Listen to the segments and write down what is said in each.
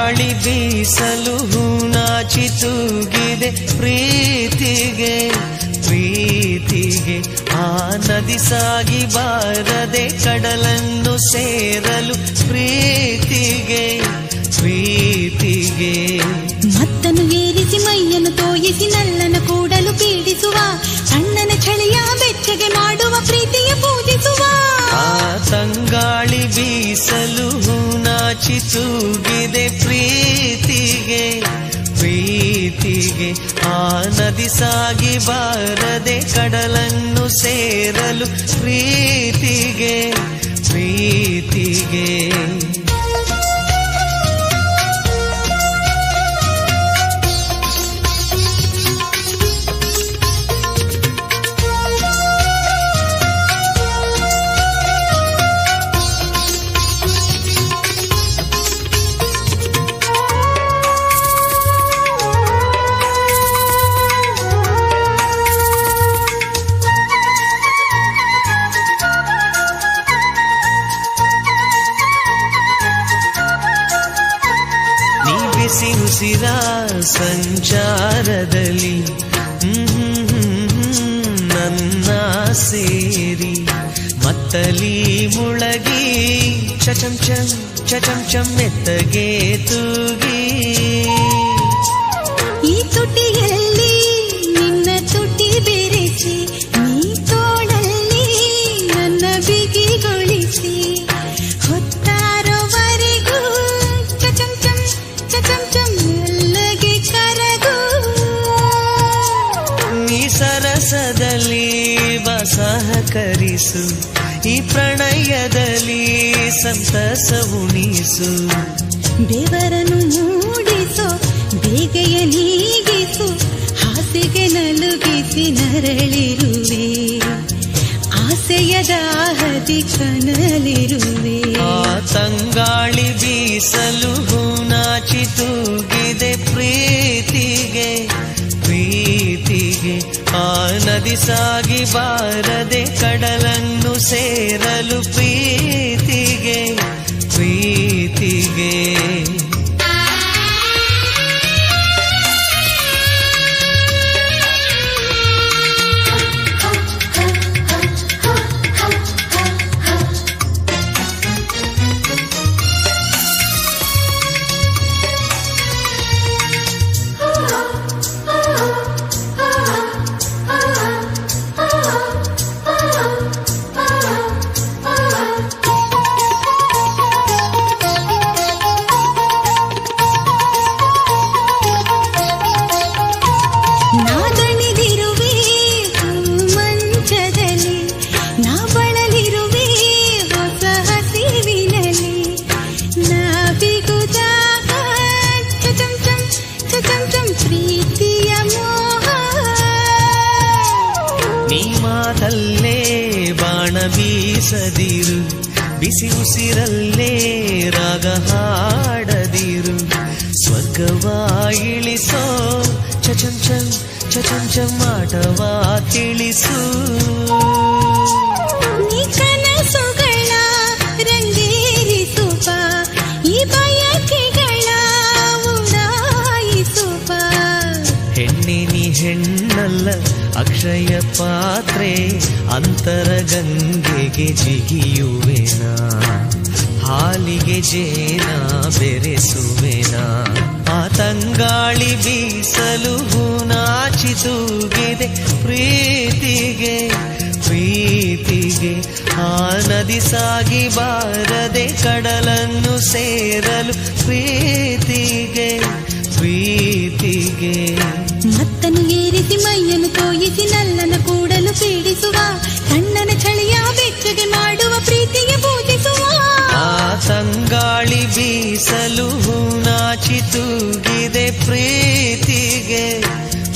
ತಂಗಾಳಿ ಬೀಸಲು ನಾಚಿ ತೂಗಿದೆ ಪ್ರೀತಿಗೆ ಪ್ರೀತಿಗೆ ಆ ನದಿ ಸಾಗಿ ಬಾರದೆ ಕಡಲನ್ನು ಸೇರಲು ಪ್ರೀತಿಗೆ ಪ್ರೀತಿಗೆ ಮತ್ತನ್ನು ಏರಿಸಿ ಮೈಯನ್ನು ತೋಯಿಸಿ ನಲ್ಲನ ಕೂಡಲು ಪೀಡಿಸುವ ಸಣ್ಣನ ಚಳಿಯ ಬೆಚ್ಚಗೆ ಮಾಡುವ ಪ್ರೀತಿಯ ಪೂಜಿಸುವ ಆ ತಂಗಾಳಿ ಬೀಸಲು ನಾಚಿ ತೂಗಿದೆ ಪ್ರೀತಿಗೆ ಪ್ರೀತಿಗೆ ಆ ನದಿ ಸಾಗಿ ಬಾರದೆ ಕಡಲನ್ನು ಸೇರಲು ಪ್ರೀತಿಗೆ ಪ್ರೀತಿಗೆ ಬಿಸಿ ಉಸಿರ ಸಂಚಾರದಲ್ಲಿ ನನ್ನ ಸೇರಿ ಮತ್ತಲಿ ಮುಳಗಿ ಚಚಂ ಚಂ ಚಚಂ ಚಂ ಮೆತ್ತಗೆ ತೂಗಿ ಈ ತುಟಿಯಲ್ಲಿ ನಿನ್ನ ತುಟಿ ಬೆರೆಸಿ ನೀ ತೋಳಲ್ಲಿ ನನ್ನ ಬಿಗಿಗೊಳಿಸಿ ಹೊತ್ತಾರೋವರೆಗೂ ಚಚಂ ಚಂ ಚಚಂ ಚಂ ಮೆಲ್ಲಗೆ ಕರಗು ನೀ ಸರಸದಲ್ಲಿ ಸಹಕರಿಸು ಈ ಪ್ರಣಯದಲ್ಲಿ ಸಂತಸ ಉಣಿಸು ದೇವರನ್ನು ಮೂಡಿಸೋ ಬೇಗೆಯ ನೀಗಿಸು ಹಾಸಿಗೆ ನಲುಗಿಸಿ ನರಳಿರುವೆ ಆಸೆಯ ದಾಹದಿ ಕನಲಿರುವೆ ಆ ತಂಗಾಳಿ ಬೀಸಲು ನಾಚಿ ತೂಗಿದೆ ಪ್ರೀತಿಗೆ ಪ್ರೀತಿಗೆ ಆ ನದಿ ಸಾಗಿ ಬಾರದೆ ಕಡಲನ್ನು ಸೇರಲು ಪ್ರೀತಿಗೆ ಪ್ರೀತಿಗೆ ಬೀಸದಿರು ಬಿಸಿ ಉಸಿರಲ್ಲೇ ರಾಗ ಹಾಡದಿರು ಸ್ವರ್ಗವಾ ಇಳಿಸೋ ಚಚಂ ಚಂ ಚಚಂ ಚಂ ಆಟವಾ ತಿಳಿಸು ನೀ ಕನಸುಗಳ ರಂಗೇರಿಸುವ ಈ ಬಯಕೆಗಳ ಉಡಾಯಿಸುವ ಹೆಣ್ಣೆ ನೀ ಹೆಣ್ಣಲ್ಲ ಅಕ್ಷಯ ಪಾತ್ರೆ ಅಂತರ ಗಂಗೆಗೆ ಜಿಗಿಯುವೆನಾ ಹಾಲಿಗೆ ಜೇನ ಬೆರೆಸುವೆನಾ ಆ ತಂಗಾಳಿ ಬೀಸಲು ನಾಚಿ ತೂಗಿದೆ ಪ್ರೀತಿಗೆ ಪ್ರೀತಿಗೆ ಆ ನದಿ ಸಾಗಿ ಬಾರದೆ ಕಡಲನ್ನು ಸೇರಲು ಪ್ರೀತಿಗೆ ಪ್ರೀತಿಗೆ ಮತ್ತನ್ನು ಏರಿಸಿ ಮೈಯನ್ನು ತೋಯಿಸಿ ನಲ್ಲನ ಕೂಡಲು ಪೀಡಿಸುವ ಸಣ್ಣನ ಚಳಿಯ ಬೆಚ್ಚಗೆ ಮಾಡುವ ಪ್ರೀತಿಯ ಪೂಜಿಸುವ ಆ ತಂಗಾಳಿ ಬೀಸಲು ನಾಚಿ ತೂಗಿದೆ ಪ್ರೀತಿಗೆ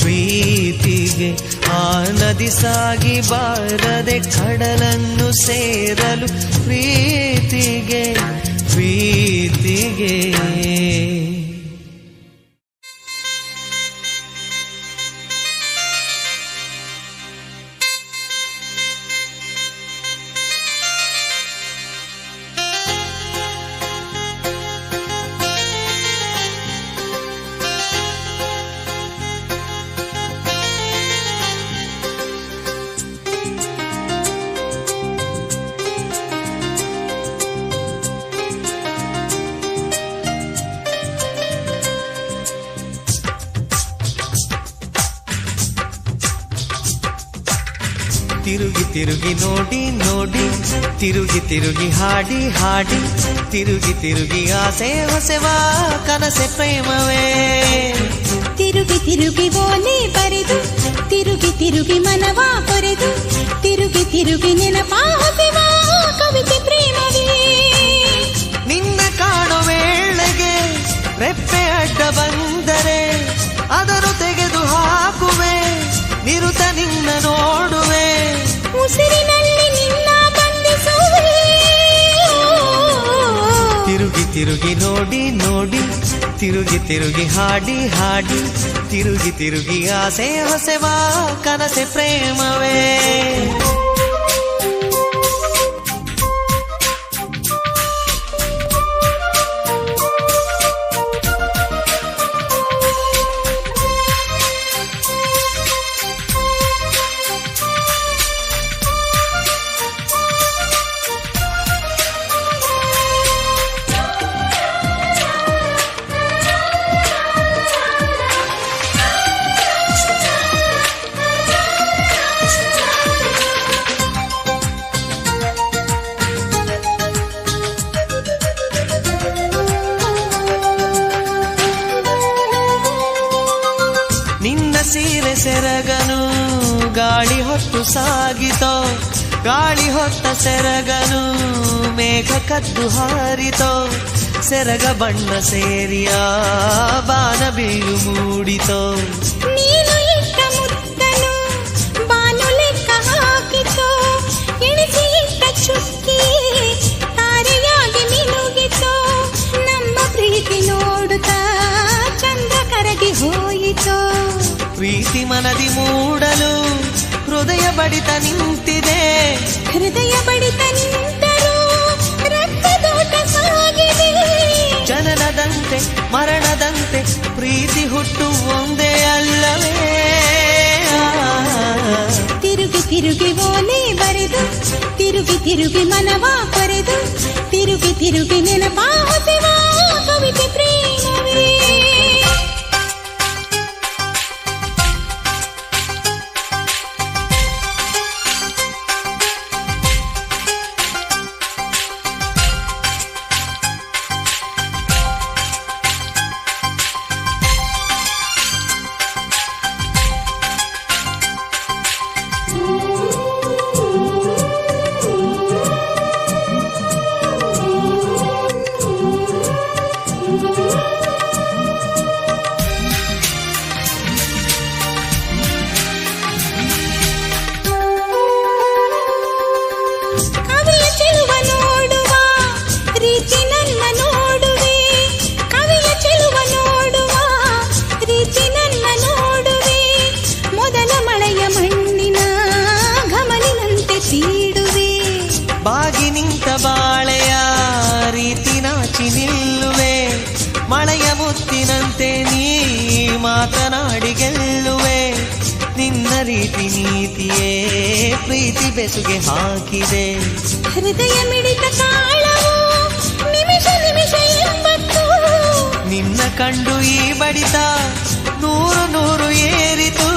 ಪ್ರೀತಿಗೆ ಆ ನದಿ ಸಾಗಿ ಬಾರದೆ ಕಡಲನ್ನು ಸೇರಲು ಪ್ರೀತಿಗೆ ಪ್ರೀತಿಗೆ ತಿರುಗಿ ತಿರುಗಿ ನೋಡಿ ನೋಡಿ, ತಿರುಗಿ ತಿರುಗಿ ಹಾಡಿ ಹಾಡಿ, ತಿರುಗಿ ತಿರುಗಿ ಆಸೆ ಹೊಸೆವ ಕನಸೆ ಪ್ರೇಮವೇ. ತಿರುಗಿ ತಿರುಗಿ ಓಲೆ ಬರೆದು, ತಿರುಗಿ ತಿರುಗಿ ಮನವ ಕೊರೆದು, ತಿರುಗಿ ತಿರುಗಿ ನೆನಪ ಹೊಸೆವ ಕವಿತೆ ಪ್ರೇಮವೇ. ನಿನ್ನ ಕಾಣೋ ವೇಳೆಗೆ ರೆಪ್ಪೆ ಅಡ್ಡ ಬಂದರೆ ಅದನ್ನು ತೆಗೆದು ಹಾಕುವೆ, ನಿರುತ ನಿನ್ನ ನೋಡುವೆ, ಉಸಿರಿನಲ್ಲಿ ನಿನ್ನ ಬಂಧಿಸುವೆ. ತಿರುಗಿ ತಿರುಗಿ ನೋಡಿ ನೋಡಿ, ತಿರುಗಿ ತಿರುಗಿ ಹಾಡಿ ಹಾಡಿ, ತಿರುಗಿ ತಿರುಗಿ ಆಸೆ ಹೊಸೆವ ಕನಸೆ ಪ್ರೇಮವೇ. ಸೀರೆ ಸೆರಗನು ಗಾಳಿ ಹೊತ್ತು ಸಾಗಿತೋ, ಗಾಳಿ ಹೊತ್ತ ಸೆರಗನು ಮೇಘ ಕದ್ದು ಹಾರಿತೋ, ಸೆರಗ ಬಣ್ಣ ಸೇರಿಯ ಬಾನ ಬೀಳು ಮೂಡಿತೋ. ನೀನು ಇಟ್ಟ ಮುತ್ತನು ಬಾನು ಲೆಕ್ಕ ಹಾಕಿತೋ, ಎಣಿಸಿ ಇಟ್ಟ ಚುಕ್ಕಿ ತಾರೆಯಾಗಿ ಮಿನುಗಿತೋ, ನಮ್ಮ ಪ್ರೀತಿ ನೋಡುತ್ತಾ ಚಂದ್ರ ಕರಗಿ ಹೋಯಿತೋ. ಪ್ರೀತಿ ಮನದಿ ಮೂಡಲು ಹೃದಯ ಬಡಿತ ನಿಂತಿದೆ, ಹೃದಯ ಬಡಿತ ನಿಂತರೂ ರಕ್ತದೋಟ ಸಾಗಿದೆ. ಜನನದಂತೆ ಮರಣದಂತೆ ಪ್ರೀತಿ ಹುಟ್ಟು ಒಂದೇ ಅಲ್ಲವೇ. ತಿರುಗಿ ತಿರುಗಿ ಓಲೆ ಬರೆದು, ತಿರುಗಿ ತಿರುಗಿ ಮನವ ಕೊರೆದು, ತಿರುಗಿ ತಿರುಗಿ ನೆನಪ ಹೊಸೆವ ಕವಿತೆ ಪ್ರೇಮವೇ. ಬಾಗಿ ನಿಂತ ಬಾಳೆಯ ರೀತಿ ನಾಚಿ ನಿಲ್ಲುವೆ, ಮಳೆಯ ಮುತ್ತಿನಂತೆ ನೀ ಮಾತನಾಡಿ ಗೆಲ್ಲುವೆ. ನಿನ್ನ ರೀತಿ ನೀತಿಯೇ ಪ್ರೀತಿ ಬೆಸುಗೆ ಹಾಕಿದೆ. ಹೃದಯ ಮಿಡಿತ ತಾಳವು ನಿಮಿಷ ನಿಮಿಷ ಎಂಬತ್ತು, ನಿನ್ನ ಕಂಡು ಈ ಬಡಿತ ನೂರು ನೂರು ಏರಿತು.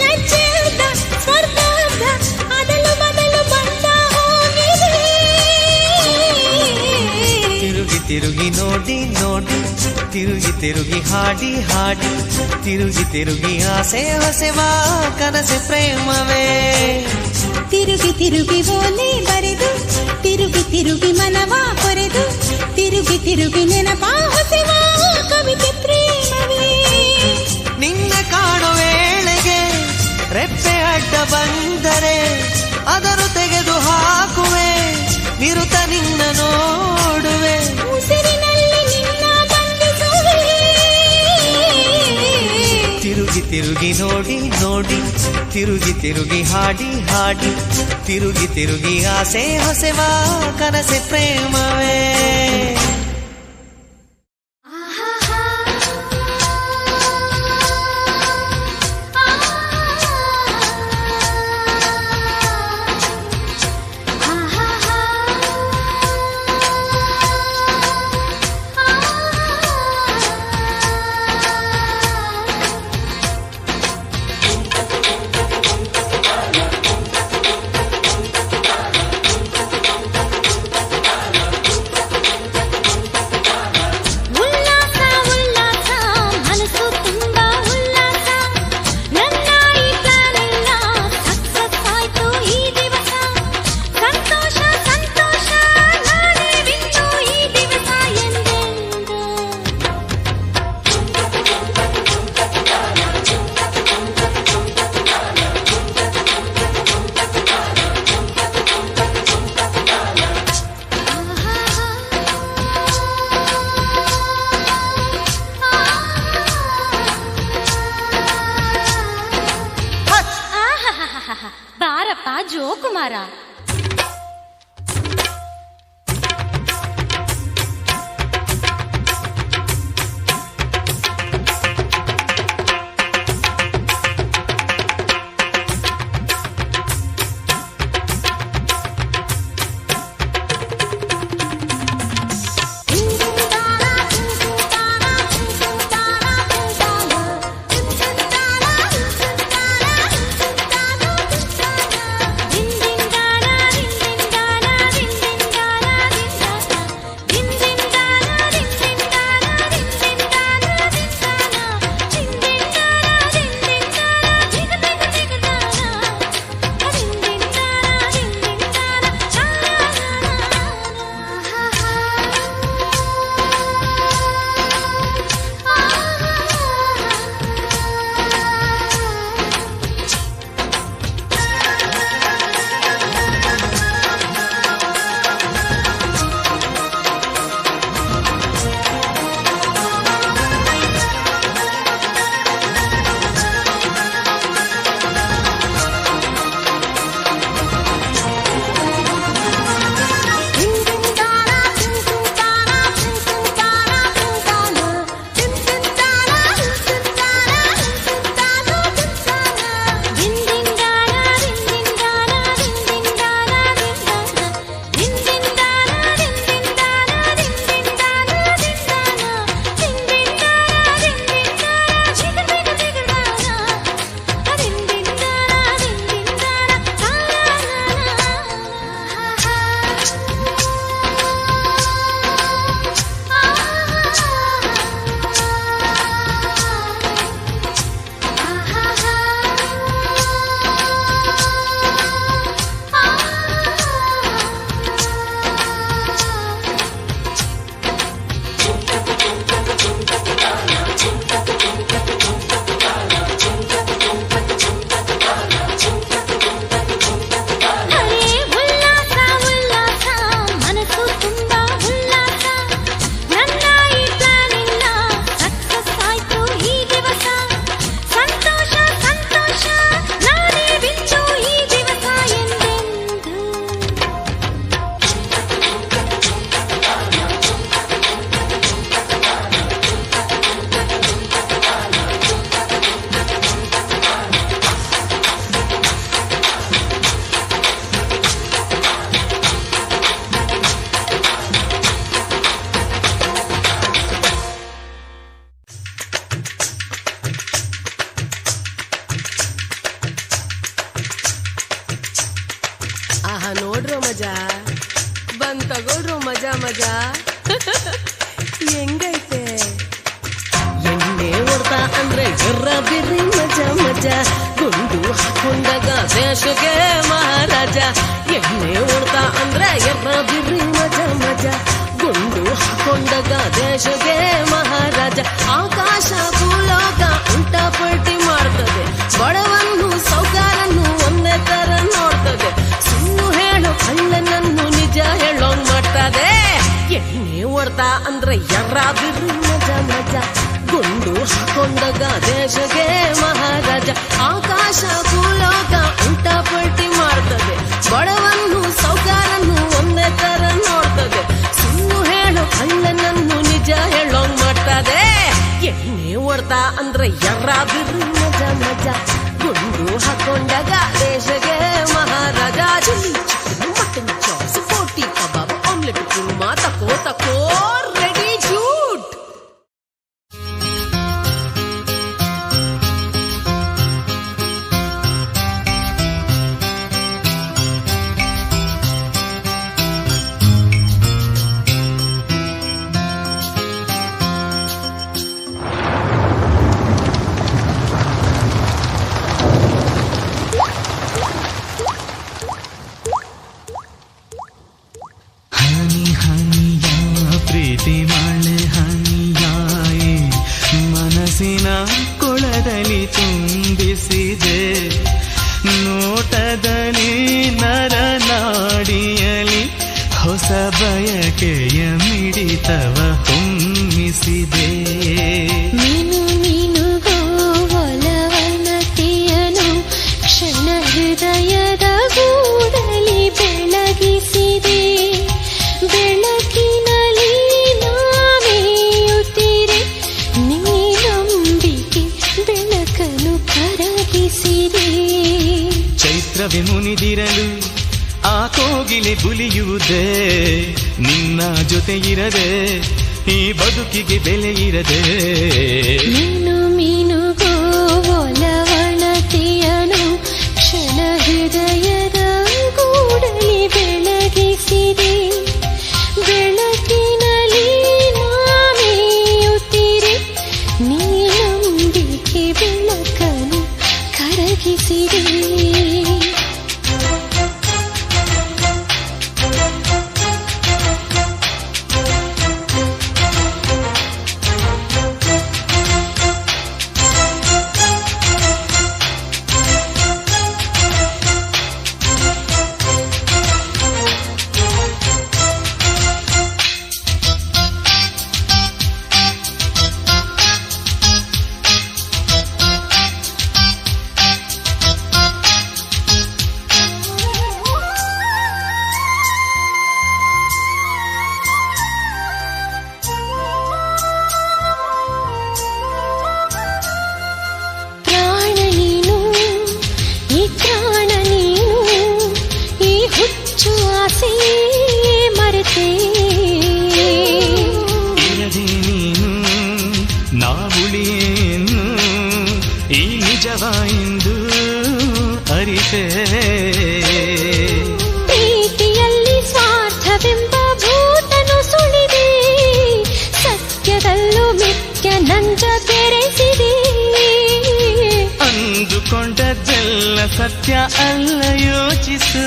ಲಜ್ಜೆಯಾದ ಸ್ವರ್ಗಾದ ಅದಲು ಬದಲು ಬಂದ ಹೋಗಿದೆ. ತಿರುಗಿ ತಿರುಗಿ ನೋಡಿ ನೋಡಿ, ತಿರುಗಿ ತಿರುಗಿ ಹಾಡಿ ಹಾಡಿ, ತಿರುಗಿ ತಿರುಗಿ ಆಸೆ ಹೊಸೆವ ಕನಸೆ ಪ್ರೇಮವೇ. ತಿರುಗಿ ತಿರುಗಿ ಓಲೆ ಬರೆದು, ತಿರುಗಿ ತಿರುಗಿ ಮನವ ಕೊರೆದು, ತಿರುಗಿ ತಿರುಗಿ ನೆನಪ ಹೊಸೆವ ಕವಿತೆ ಪ್ರೇಮವೇ. ನಿನ್ನ ಕಾಣೋ ವೇಳೆಗೆ ರೆಪ್ಪೆ ಅಡ್ಡ ಬಂದರೆ ಅದನ್ನು ತೆಗೆದು ಹಾಕುವೆ, ನಿರುತ ನಿನ್ನ ನೋಡುವೆ, ಉಸಿರಿನಲ್ಲಿ ನಿನ್ನ ಬಂಧಿಸುವೆ. ತಿರುಗಿ ತಿರುಗಿ ನೋಡಿ ನೋಡಿ, ತಿರುಗಿ ತಿರುಗಿ ಹಾಡಿ ಹಾಡಿ, ತಿರುಗಿ ತಿರುಗಿ ಆಸೆ ಹೊಸೆವ ಕನಸೆ ಪ್ರೇಮವೇ. ಬಾರಪ್ಪ ಜೋಕುಮಾರ. ನೋಡ್ರೋ ಮಜಾ ಬಂದ್ ತಗೊಳ್ರೋ ಮಜಾ ಮಜಾ ಹೆಂಗೈತೆ ಎಣ್ಣೆ ಹೊಡ್ತಾ ಅಂದ್ರೆ ಎರ್ರ ಬಿರ್ರಿ ಮಜಾ ಮಜಾ ಗುಂಡು ಹಾಕೊಂಡಾಗ ದೇಶಕ್ಕೆ ಮಹಾರಾಜ ಎಣ್ಣೆ ಹೊಡ್ತಾ ಅಂದ್ರೆ ಎರ್ರ ಬಿರ್ರಿ ಮಜಾ ಮಜಾ ಗುಂಡು ಹಾಕೊಂಡಾಗ ದೇಶಕ್ಕೆ ಮಹಾರಾಜ ಆಕಾಶ ಭೂಲೋಕ ಉಲ್ಟಾ ಪಲ್ಟಿ ಮಾಡ್ತದೆ ಬಡವನ್ನು ಸೌಕಾರನ್ನು ಒಂದೇ ತರ ನೋಡ್ತದೆ ಸುಳ್ಳು ಹೇಳು ಕಳ್ಳನನ್ನು ನಿಜ ಹೇಳೋಂಗ್ ಮಾಡ್ತದೆ ಎಣ್ಣೆ ಹೊಡ್ತಾ ಅಂದ್ರೆ ಎರ್ರ ಬಿರ್ರಿ ಮಜಾ ಮಜಾ ಗುಂಡು ಹಾಕೊಂಡಾಗ ದೇಶಕ್ಕೆ ಮಹಾರಾಜ ಆಕಾಶ ಭೂಲೋಕ ಉಲ್ಟಾ ಪಲ್ಟಿ ಮಾಡ್ತದೆ ಬಡವನ್ನು ಸೌಕಾರನ್ನು ಒಂದೇ ತರ ನೋಡ್ತದೆ ಸುಳ್ಳು ಹೇಳು ಕಳ್ಳನನ್ನು ನಿಜ ಹೇಳೋಂಗ್ ಮಾಡ್ತದೆ ಎಣ್ಣೆ ಹೊಡ್ತಾ ಅಂದ್ರೆ ಎರ್ರ ಬಿರ್ರಿ ಮಜಾ ಮಜಾ ಗುಂಡು ಹಾಕೊಂಡಾಗ ದೇಶಕ್ಕೆ ಮಹಾರಾಜ ಚಿಲ್ಲಿ ಚಿಕನ್ ಮಟನ್ ಚಾಪ್ಸ್ ಬೋಟಿ ಕಬಾಬ್ ಆಮ್ಲೆಟ್ ಕುರ್ಮಾ ತಕೋ ತಕೋ ರೆಡಿ ಜೂಟ್ ಪ್ರೀತಿ ಮಳೆ ಹನಿಯಾಯಿ ಮನಸ್ಸಿನ ಕೊಳದಲ್ಲಿ ತುಂಬಿಸಿದೆ ನೋಟದಲ್ಲಿ ನರನಾಡಿಯಲಿ ಹೊಸ ಬಯಕೆಯ ಮಿಡಿತವ ಹೊಮ್ಮಿಸಿದೆ ನೀನು ನೀನು ಒಲವನತೆಯನು ಕ್ಷಣ ಹೃದಯದ ಮೋಡವೆ ಮುನಿದಿರಲು ಆ ಕೋಗಿಲೆ ಬುಲಿಯುವುದೇ ನಿನ್ನ ಜೊತೆ ಇರದೆ ಈ ಬದುಕಿಗೆ ಬೆಲೆ ಇರದೆ ಮೀನು ಮೀನುಗೋ ಒಲವಣತೆಯನು ಕ್ಷಣ ಹೃದಯದ ಗೂಡಲಿ ಬೆಳಗಿಸಿದೆ ಬೆಳಕಿನಲ್ಲಿ ನಾನೆಯುತ್ತಿರೆ ನೀ ನಂಬಿಕೆ ಬೆಳಕನು ಕರಗಿಸಿದೆ ಇರದೆ ನೀನು ನಾವುಳಿಯೇನು ಈ ನಿಜವ ಎಂದು ಅರಿತೆ ಪ್ರೀತಿಯಲ್ಲಿ ಸ್ವಾರ್ಥವೆಂಬ ಭೂತನು ಸುಳಿದೆ ಸತ್ಯದಲ್ಲೂ ಮಿಥ್ಯ ನಂಜ ಬೆರೆಸಿದೆ ಅಂದುಕೊಂಡದ್ದೆಲ್ಲ ಸತ್ಯ ಅಲ್ಲ ಯೋಚಿಸು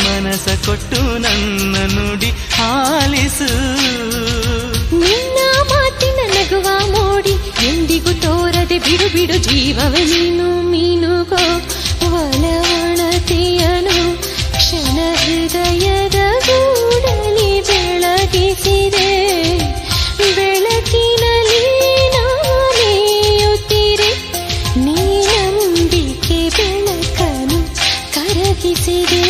ಮನಸ ಕೊಟ್ಟು ನನ್ನ ನುಡಿ ಆಲಿಸು ನಿನ್ನ ಮಾತಿನ ನಗುವ ಮೋಡಿ ಎಂದಿಗೂ ತೋರದೆ ಬಿಡು ಬಿಡು ಜೀವವೇ ನೀನು ಮೀನುಗೋ ಒಲವಣತೆಯನು ಕ್ಷಣ ಹೃದಯದ ಗೂಡಲಿ ಬೆಳಗಿಸಿದೆ ಬೆಳಕಿನಲ್ಲಿ ನಾನೆಯುತ್ತಿರೆ ನೀ ನಂಬಿಕೆ ಬೆಳಕನು ಕರಗಿಸಿದೆ